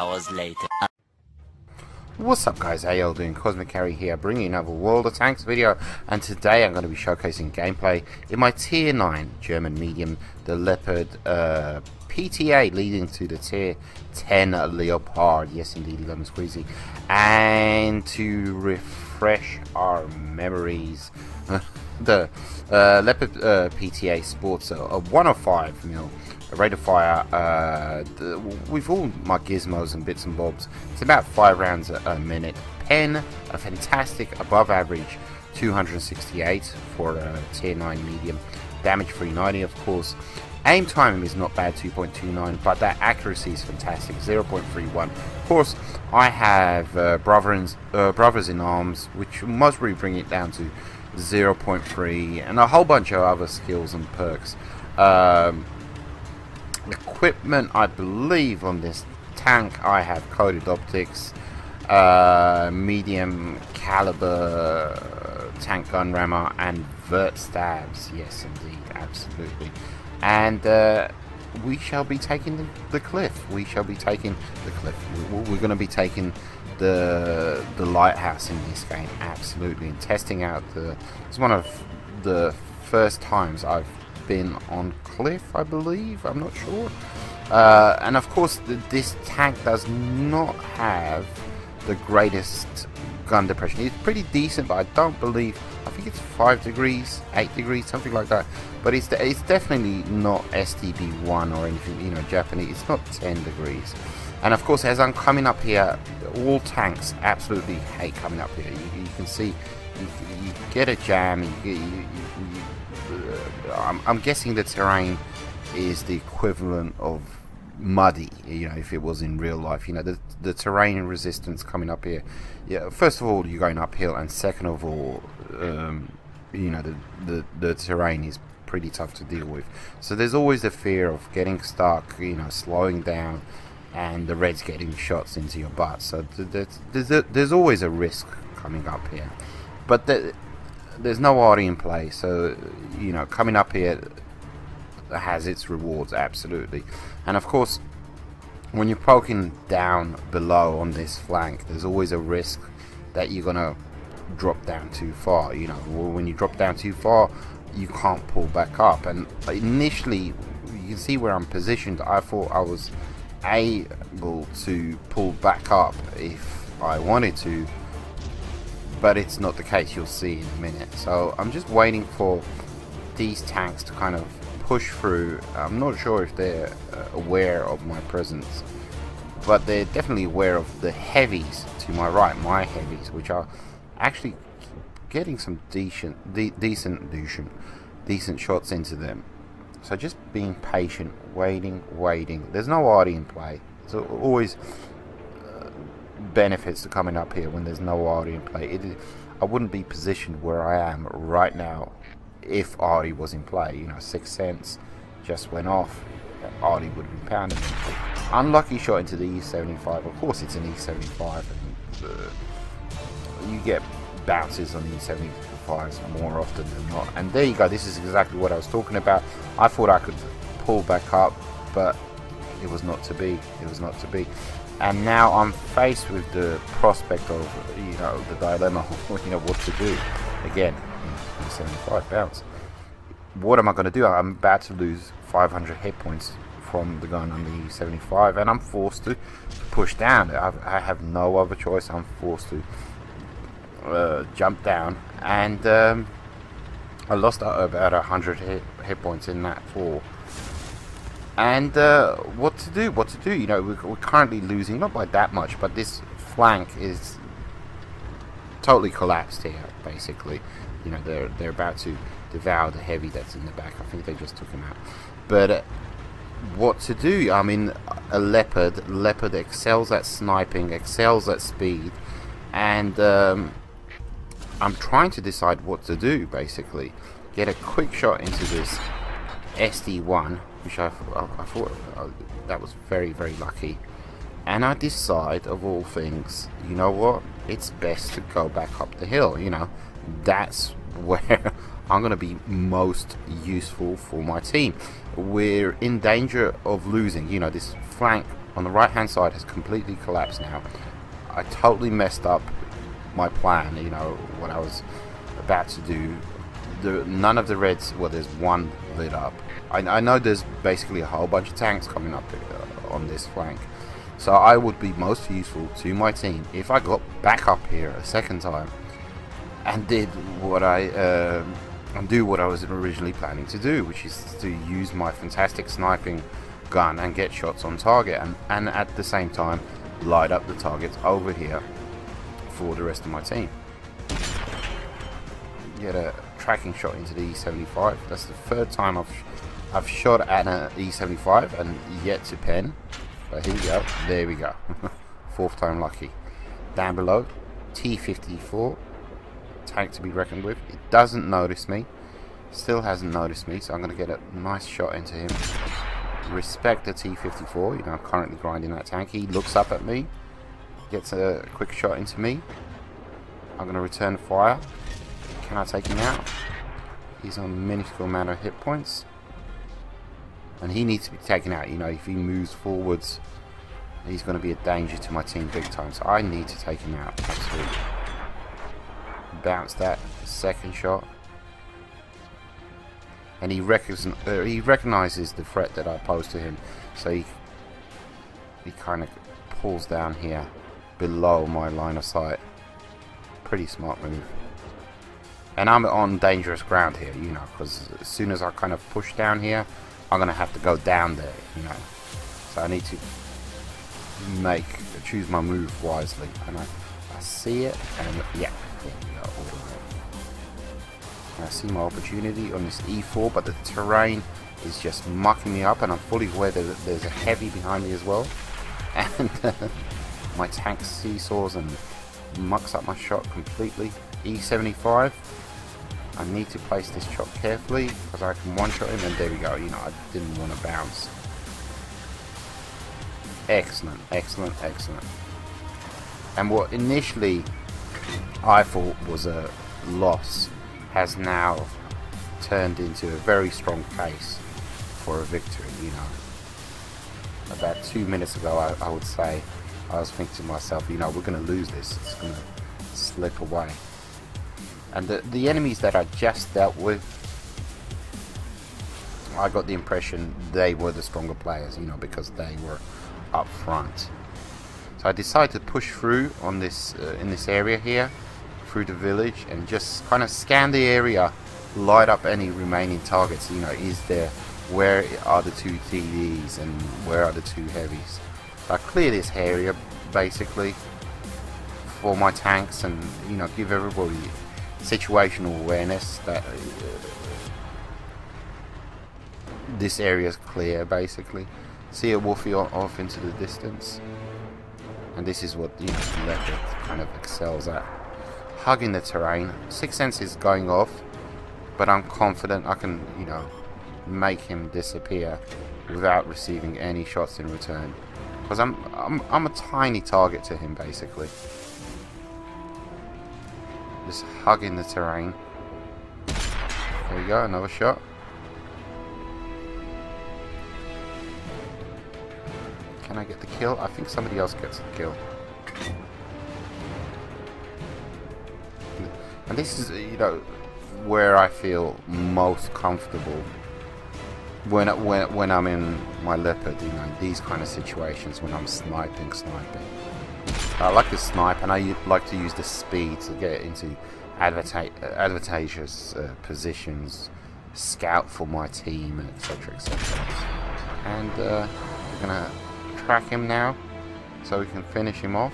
hours later. What's up guys, how y'all doing? Cosmic Carry here, bringing you another World of Tanks video, and today I'm going to be showcasing gameplay in my tier 9 German medium, the Leopard PTA, leading to the tier 10 Leopard, yes indeed, lemon squeezy. And to refresh our memories, the Leopard PTA sports a 105mm rate of fire with all my gizmos and bits and bobs. It's about 5 rounds a minute. Pen, a fantastic above average 268 for a tier 9 medium. Damage 390 of course. Aim time is not bad, 2.29, but that accuracy is fantastic, 0.31. Of course, I have brothers in arms, which must really bring it down to 0.3, and a whole bunch of other skills and perks. Equipment, I believe on this tank I have coated optics, medium caliber tank gun rammer, and vert stabs. Yes indeed, absolutely. And we shall be taking the cliff. We shall be taking the cliff. We're going to be taking the lighthouse in this game, absolutely, and testing out it's one of the first times I've been on cliff, I believe, I'm not sure. And of course this tank does not have the greatest gun depression. It's pretty decent, but I don't believe, I think it's 5 degrees, 8 degrees, something like that, but it's definitely not STB1 or anything, you know, Japanese. It's not 10 degrees. And of course, as I'm coming up here, all tanks absolutely hate coming up here. You can see you get a jam. I'm guessing the terrain is the equivalent of muddy, you know, if it was in real life. You know, the terrain resistance coming up here, yeah, first of all you're going uphill, and second of all, you know, the terrain is pretty tough to deal with. So there's always the fear of getting stuck, you know, slowing down, and the Reds getting shots into your butt. So there's always a risk coming up here, but there's no arty in play, so you know, coming up here has its rewards, absolutely. And of course, when you're poking down below on this flank, there's always a risk that you're gonna drop down too far. You know, when you drop down too far, you can't pull back up. And initially, you can see where I'm positioned. I thought I was able to pull back up if I wanted to, but it's not the case. You'll see in a minute. So I'm just waiting for these tanks to kind of push through. I'm not sure if they're aware of my presence, but they're definitely aware of the heavies to my right, my heavies, which are actually getting some decent shots into them. So just being patient, waiting. There's no arty in play. So always benefits to coming up here when there's no arty in play. I wouldn't be positioned where I am right now if arty was in play. You know, 6 cents just went off, arty would have been pounding me. Unlucky shot into the E75. Of course it's an E75, and you get bounces on E75s more often than not. And there you go, this is exactly what I was talking about. I thought I could pull back up, but it was not to be. It was not to be. And now I'm faced with the prospect of, you know, the dilemma of, you know, what to do. Again, 75 bounce. What am I going to do? I'm about to lose 500 hit points from the gun on the E75, and I'm forced to push down. I have no other choice. I'm forced to jump down, and I lost about 100 hit points in that fall. And what to do? You know, we're currently losing, not by that much, but this flank is totally collapsed here, basically. You know, they're about to devour the heavy that's in the back. I think they just took him out. But what to do? I mean, a Leopard excels at sniping, excels at speed, and I'm trying to decide what to do, basically. Get a quick shot into this SD1, which I thought that was very lucky. And I decide, of all things, you know what? It's best to go back up the hill. You know, that's where I'm going to be most useful for my team. We're in danger of losing. You know, this flank on the right hand side has completely collapsed now. I totally messed up my plan, you know, what I was about to do. None of the reds, well, there's one lit up. I know there's basically a whole bunch of tanks coming up on this flank, so I would be most useful to my team if I got back up here a second time and did what I do what I was originally planning to do, which is to use my fantastic sniping gun and get shots on target, and at the same time light up the targets over here for the rest of my team. Get a tracking shot into the E75. That's the third time I've shot at an E75 and yet to pen. But here we go. There we go. Fourth time lucky. Down below, T-54, tank to be reckoned with. It doesn't notice me. Still hasn't noticed me, so I'm going to get a nice shot into him. Respect the T-54. You know, I'm currently grinding that tank. He looks up at me, gets a quick shot into me. I'm going to return fire. Can I take him out? He's on a minuscule amount of hit points, and he needs to be taken out. You know, if he moves forwards, he's going to be a danger to my team big time, so I need to take him out. Absolutely. Bounce that second shot, and he recognizes the threat that I pose to him, so he kind of pulls down here below my line of sight. Pretty smart move. And I'm on dangerous ground here, you know, because as soon as I kind of push down here, I'm going to have to go down there, you know. So I need to choose my move wisely. And I see it, and yeah, there we go, all the way. And I see my opportunity on this E4, but the terrain is just mucking me up, and I'm fully aware that there's a heavy behind me as well. And my tank seesaws and mucks up my shot completely. E75. I need to place this shot carefully because I can one-shot him, and there we go. You know, I didn't want to bounce. Excellent, excellent, excellent. And what initially I thought was a loss has now turned into a very strong case for a victory, you know. About 2 minutes ago, I would say, I was thinking to myself, you know, we're going to lose this. It's going to slip away. And the enemies that I just dealt with, I got the impression they were the stronger players, you know, because they were up front. So I decided to push through on this in this area here, through the village, and just kind of scan the area, light up any remaining targets. You know, where are the two TDs and where are the two heavies? So I clear this area basically for my tanks, and you know, give everybody situational awareness that this area is clear basically. See a Wolfie off into the distance, and this is what, you know, Leopard kind of excels at, hugging the terrain. Sixth Sense is going off, but I'm confident I can, you know, make him disappear without receiving any shots in return, because I'm a tiny target to him basically. Just hugging the terrain. There we go, another shot. Can I get the kill? I think somebody else gets the kill. And this is, you know, where I feel most comfortable when I'm in my Leopard, you know, these kind of situations when I'm sniping. I like to snipe, and I like to use the speed to get into advantageous positions, scout for my team, etc, etc. And we're gonna track him now so we can finish him off.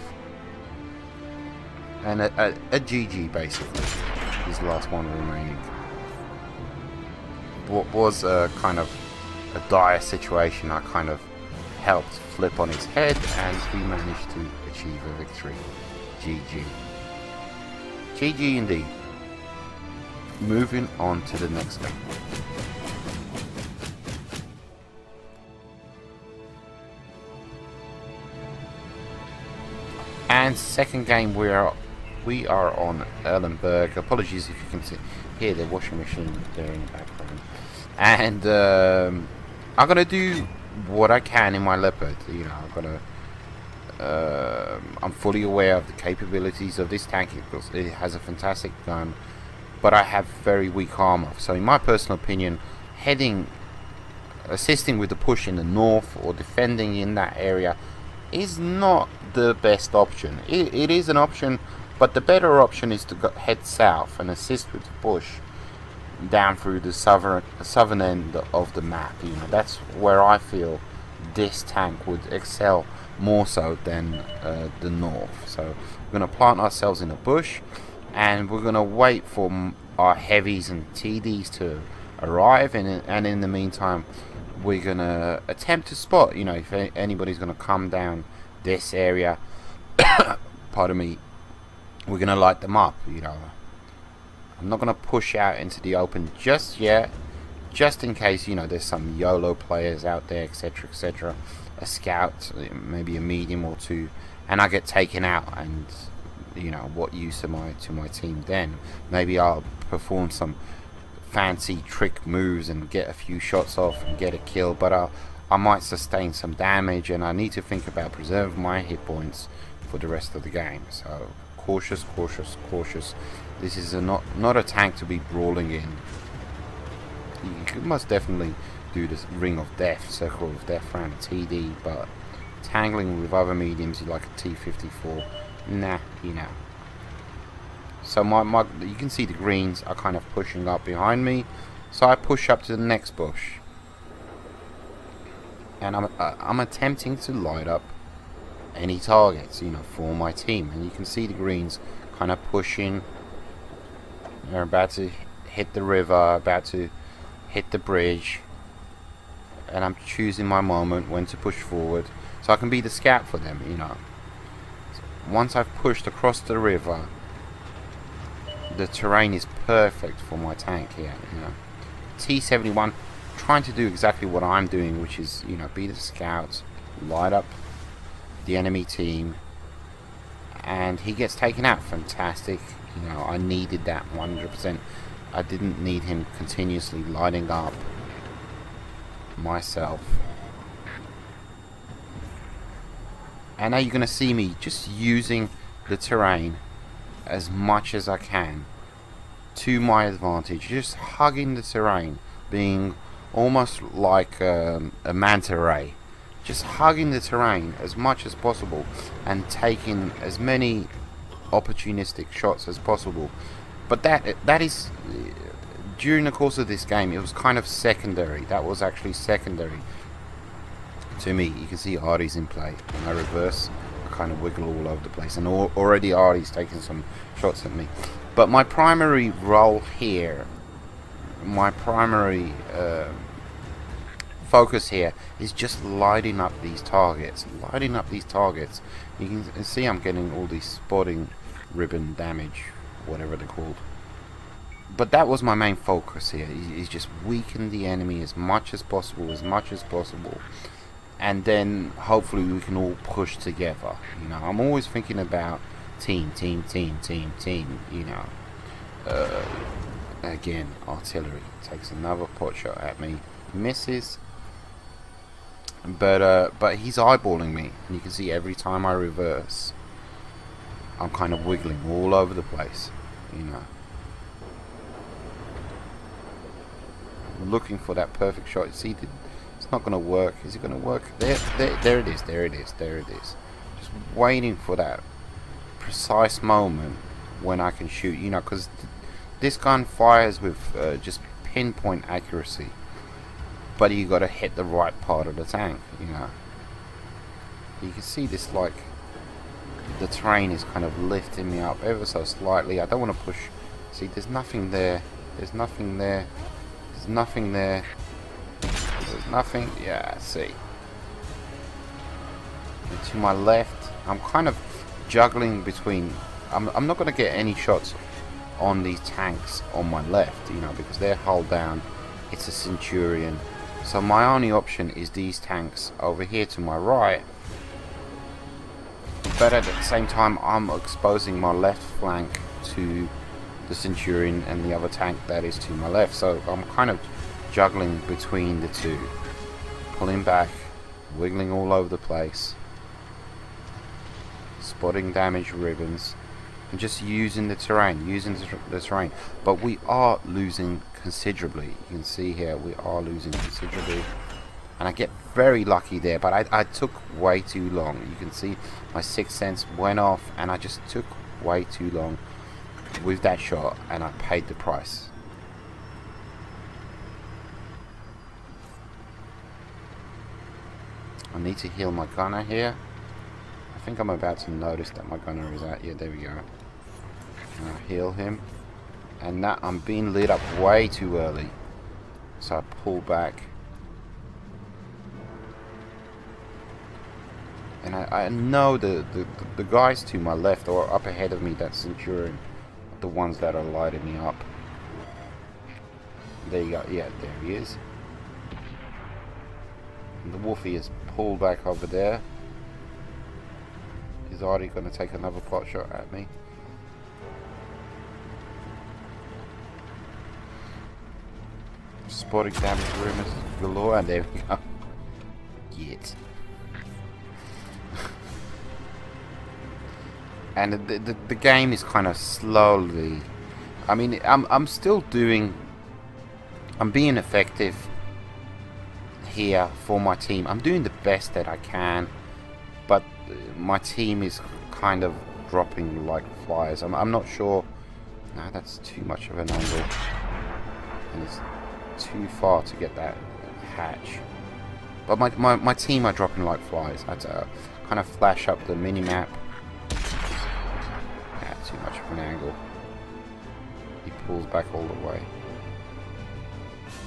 And a GG basically, his last one remaining. What was a kind of a dire situation, I kind of helped flip on his head, and we managed to achieve a victory. GG. GG indeed. Moving on to the next game. And second game, we are on Erlenberg. Apologies if you can hear the washing machine there in the background. And I'm gonna do what I can in my Leopard. You know, I've got to. I'm fully aware of the capabilities of this tank. It has a fantastic gun, but I have very weak armor. So in my personal opinion, assisting with the push in the north or defending in that area is not the best option. It is an option, but the better option is to head south and assist with the push down through the southern end of the map. You know, that's where I feel this tank would excel more so than the north. So we're going to plant ourselves in a bush, and we're going to wait for our heavies and TDs to arrive, and in the meantime we're going to attempt to spot, you know, if anybody's going to come down this area. Pardon me. We're going to light them up. You know, I'm not going to push out into the open just yet, just in case, you know, there's some YOLO players out there, etc, etc, a scout, maybe a medium or two, and I get taken out, and you know, what use am I to my team then? Maybe I'll perform some fancy trick moves and get a few shots off and get a kill, but I might sustain some damage, and I need to think about preserving my hit points for the rest of the game. So cautious, cautious, cautious. This is not a tank to be brawling in. You must definitely do this ring of death, circle of death around a TD, but tangling with other mediums like a T54, nah, you know. So you can see the greens are kind of pushing up behind me, so I push up to the next bush, and I'm attempting to light up any targets, you know, for my team. And you can see the greens kind of pushing. They're about to hit the river, about to hit the bridge, and I'm choosing my moment when to push forward so I can be the scout for them, you know. So once I've pushed across the river, the terrain is perfect for my tank here, you know. T71 trying to do exactly what I'm doing, which is, you know, be the scout, light up the enemy team, and he gets taken out. Fantastic. You know, I needed that 100%. I didn't need him continuously lighting up myself. And now you're going to see me just using the terrain as much as I can to my advantage, just hugging the terrain, being almost like a manta ray, just hugging the terrain as much as possible and taking as many opportunistic shots as possible. But that is, during the course of this game, it was kind of secondary. That was actually secondary to me. You can see Artie's in play. When I reverse, I kind of wiggle all over the place, and already Artie's taking some shots at me. But my primary role here, my primary focus here, is just lighting up these targets. Lighting up these targets. You can see I'm getting all these spotting ribbon damage, whatever they're called. But that was my main focus here, is just weaken the enemy as much as possible, and then hopefully we can all push together. You know, I'm always thinking about team, you know. Again, artillery takes another pot shot at me, misses, but he's eyeballing me, and you can see every time I reverse, I'm kind of wiggling all over the place, you know. I'm looking for that perfect shot. See, it's not going to work. Is it going to work? There it is. There it is. Just waiting for that precise moment when I can shoot. You know, because this gun fires with just pinpoint accuracy, but you got to hit the right part of the tank. You know. You can see this, like, the terrain is kind of lifting me up ever so slightly. I don't want to push. See, there's nothing there. There's nothing there. There's nothing there. There's nothing. Yeah, see. And to my left, I'm kind of juggling between. I'm not going to get any shots on these tanks on my left, you know, because they're hull down. It's a Centurion. So my only option is these tanks over here to my right. But at the same time, I'm exposing my left flank to the Centurion and the other tank that is to my left. So I'm kind of juggling between the two, pulling back wiggling all over the place, spotting damaged ribbons, and just using the terrain, but we are losing considerably. You can see here we are losing considerably, and I get very lucky there, but I took way too long. You can see my sixth sense went off, and I just took way too long with that shot, and I paid the price. I need to heal my gunner here. I think I'm about to notice that my gunner is out. Yeah, there we go. And I heal him. And that I'm being lit up way too early. So I pull back. And I know the guys to my left or up ahead of me, that Centurion, the ones that are lighting me up. There you go. Yeah, there he is. And the Wolfie is pulled back over there. He's already going to take another pot shot at me. Spotting damage rumors galore, and there we go. Yet. And the game is kind of slowly. I mean, I'm still doing. I'm being effective here for my team. I'm doing the best that I can, but my team is kind of dropping like flies. I'm not sure. No, that's too much of an angle, and it's too far to get that hatch. But my team are dropping like flies. I had to kind of flash up the mini map. Too much of an angle. He pulls back all the way,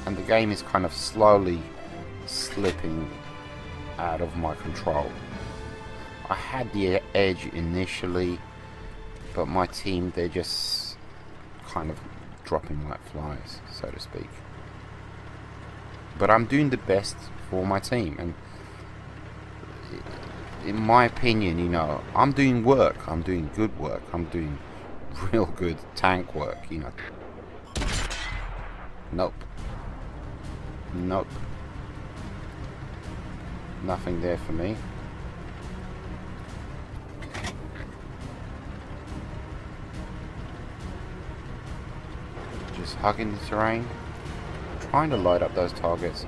and the game is kind of slowly slipping out of my control. I had the edge initially, but my team, they're just kind of dropping like flies, so to speak. But I'm doing the best for my team, and in my opinion, you know, I'm doing work. I'm doing good work. I'm doing real good tank work, you know. Nope. Nope. Nothing there for me. Just hugging the terrain. Trying to light up those targets.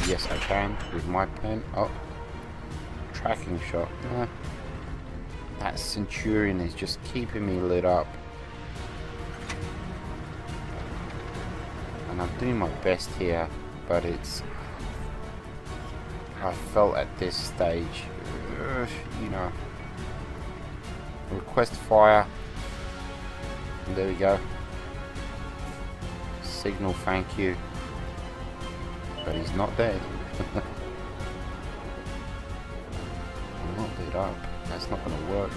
Yes, I can with my pen. Oh, tracking shot. That Centurion is just keeping me lit up, and I'm doing my best here, but it's. I felt at this stage, you know. Request fire. And there we go. Signal thank you. But he's not dead. I'm not lit up. That's not gonna work.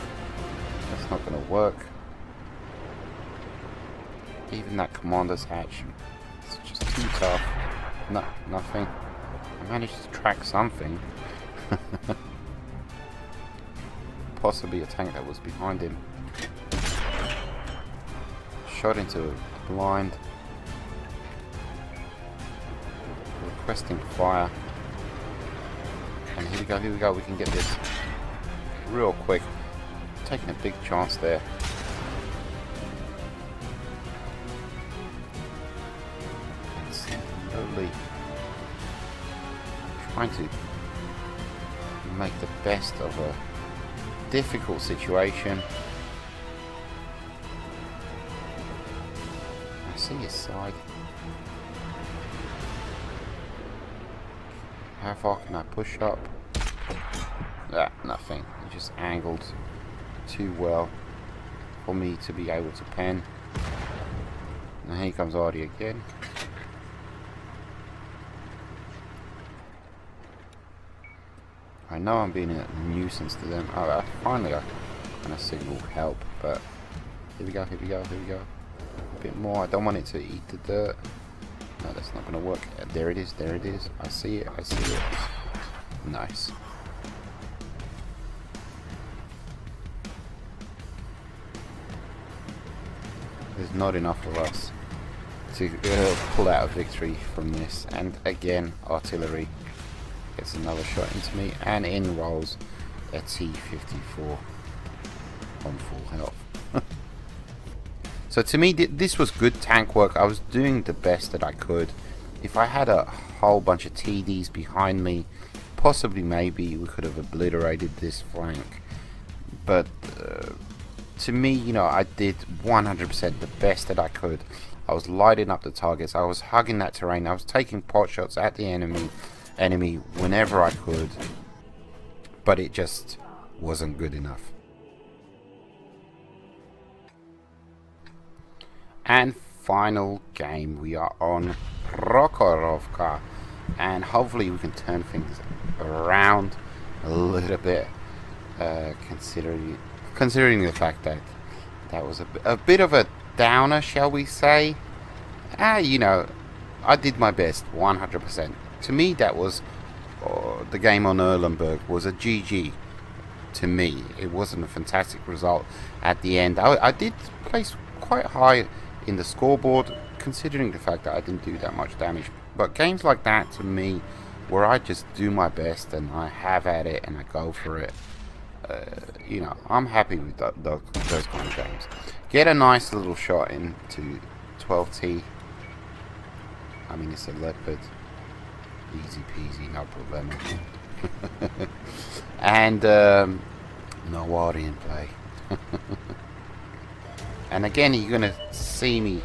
That's not gonna work. Even that commander's hatch, it's just too tough. No, nothing. I managed to track something. Possibly a tank that was behind him. Shot into a blind. Requesting fire. And here we go, we can get this real quick. Taking a big chance there. Slowly trying to make the best of a difficult situation. I see his side. How far can I push up? Nothing. He just angled too well for me to be able to pen. And here comes Artie again. I know I'm being a nuisance to them. Oh, finally I kind of signal help, but here we go. A bit more. I don't want it to eat the dirt. No, that's not going to work. There it is. I see it. Nice. There's not enough of us to pull out a victory from this. And again, artillery. Gets another shot into me, and in rolls a T-54 on full health. So to me, this was good tank work. I was doing the best that I could. If I had a whole bunch of TDs behind me, possibly maybe we could have obliterated this flank. But to me, you know, I did 100% the best that I could. I was lighting up the targets. I was hugging that terrain. I was taking pot shots at the enemy whenever I could. But it just wasn't good enough. And final game, we are on Prokhorovka, and hopefully we can turn things around a little bit, considering the fact that that was a bit of a downer, shall we say. You know, I did my best 100%. To me, that was the game on Erlenberg was a GG. To me, it wasn't a fantastic result at the end. I did place quite high in the scoreboard, considering the fact that I didn't do that much damage. But games like that, to me, where I just do my best and I have at it and I go for it, you know, I'm happy with those kind of games. Get a nice little shot into 12T. I mean, it's a Leopard. Easy peasy, no problem. And no water in play. And again, you're gonna see me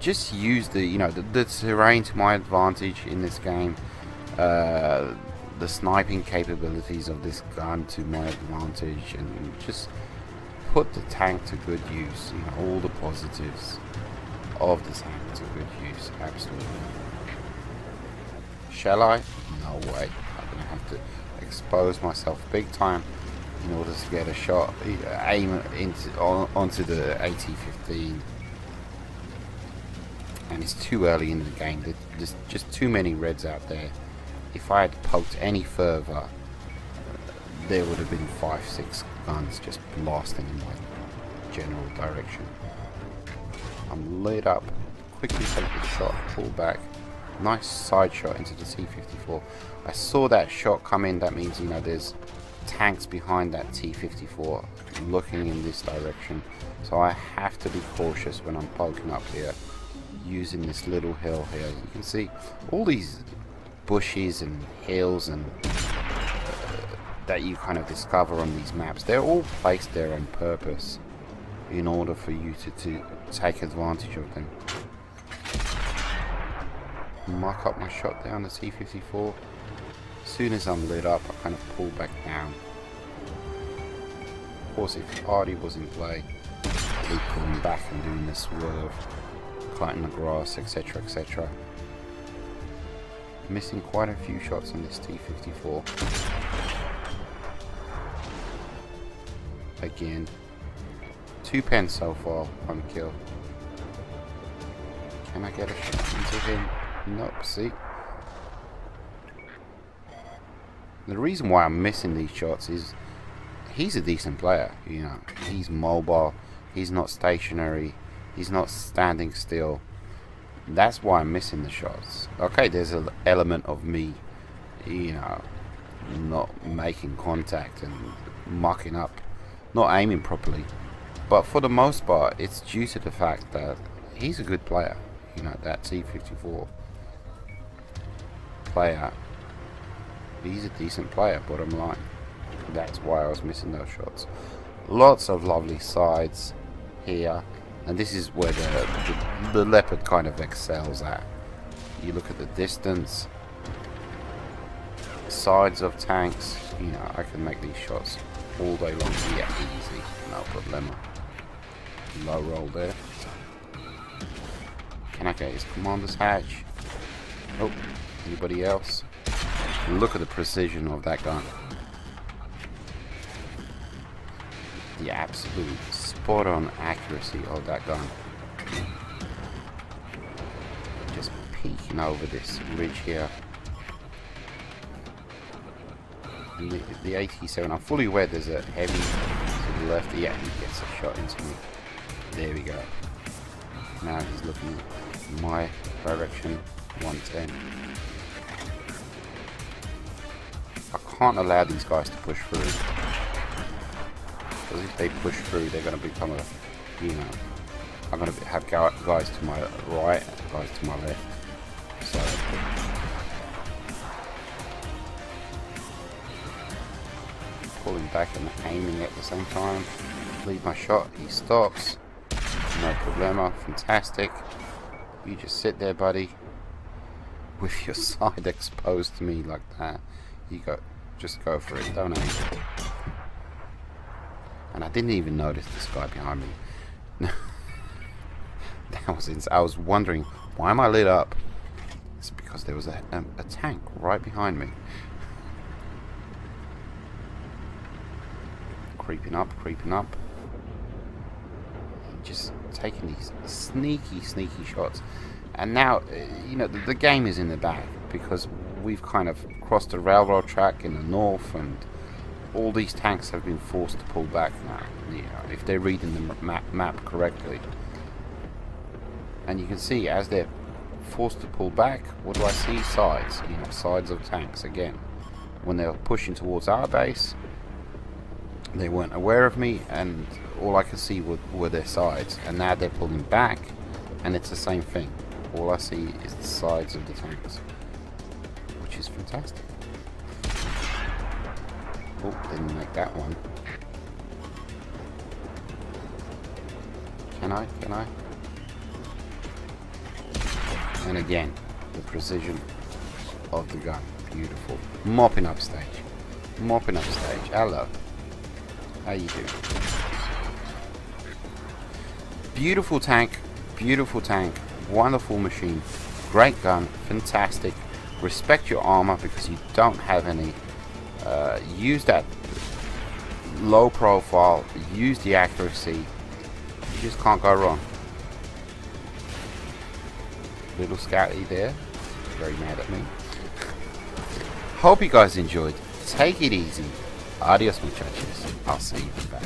just use the terrain to my advantage in this game. The sniping capabilities of this gun to my advantage, and just put the tank to good use. You know, all the positives of the tank to good use. Absolutely. Shall I? No way. I'm gonna have to expose myself big time in order to get a shot, aim onto the AT-15, and it's too early in the game. There's just too many reds out there. If I had poked any further, there would have been 5-6 guns just blasting in my general direction. I'm lit up. Quickly take the shot, pull back. Nice side shot into the T-54. I saw that shot come in. That means, you know, there's tanks behind that T-54 looking in this direction, so I have to be cautious when I'm poking up here, using this little hill here. You can see all these bushes and hills and that you kind of discover on these maps. They're all placed there on purpose in order for you to take advantage of them. Mark up my shot down the T-54. As soon as I'm lit up, I kind of pull back down. Of course, if Artie was in play, I'd be pulling back and doing the swerve, cutting the grass, etc, etc. Missing quite a few shots on this T-54. Again, 2 pens so far on kill. Can I get a shot into him? Nope, see? The reason why I'm missing these shots is he's a decent player, you know. He's mobile, he's not stationary, he's not standing still. That's why I'm missing the shots. Okay, there's an element of me, you know, not making contact and mucking up, not aiming properly. But for the most part, it's due to the fact that he's a good player. You know, that T-54 player, he's a decent player, bottom line. That's why I was missing those shots. Lots of lovely sides here, and this is where the Leopard kind of excels at. You look at the distance, sides of tanks, you know, I can make these shots all day long. Yeah, easy, no problema. Low roll there. Can I get his commander's hatch? Oh, anybody else? Look at the precision of that gun. The absolute spot on accuracy of that gun. Just peeking over this ridge here. And the AT-7, I'm fully aware there's a heavy to the left. Yeah, he gets a shot into me. There we go. Now he's looking in my direction. 110. can't allow these guys to push through. Because if they push through, they're going to become a, you know, I'm going to have guys to my right, guys to my left. So pulling back and aiming at the same time. Leave my shot. He stops. No problemo. Fantastic. You just sit there, buddy, with your side exposed to me like that. You go, just go for it. Don't aim. And I didn't even notice this guy behind me. That was insane. I was wondering, why am I lit up? It's because there was a tank right behind me. Creeping up, creeping up. Just taking these sneaky shots. And now, you know, the game is in the bag, because we've kind of crossed the railroad track in the north, and all these tanks have been forced to pull back now, you know, if they're reading the map correctly. And you can see, as they're forced to pull back, what do I see? Sides, you know, sides of tanks again. When they were pushing towards our base, they weren't aware of me, and all I could see were their sides. And now they're pulling back, and it's the same thing. All I see is the sides of the tanks, which is fantastic. Oh, didn't make that one. Can I? Can I? And again, the precision of the gun. Beautiful. Mopping up stage. Mopping up stage. Hello. How you doing? Beautiful tank. Beautiful tank. Wonderful machine. Great gun. Fantastic. Respect your armor, because you don't have any. Use that low profile. Use the accuracy. You just can't go wrong. Little Scouty there, very mad at me. Hope you guys enjoyed. Take it easy. Adios muchachos. I'll see you back.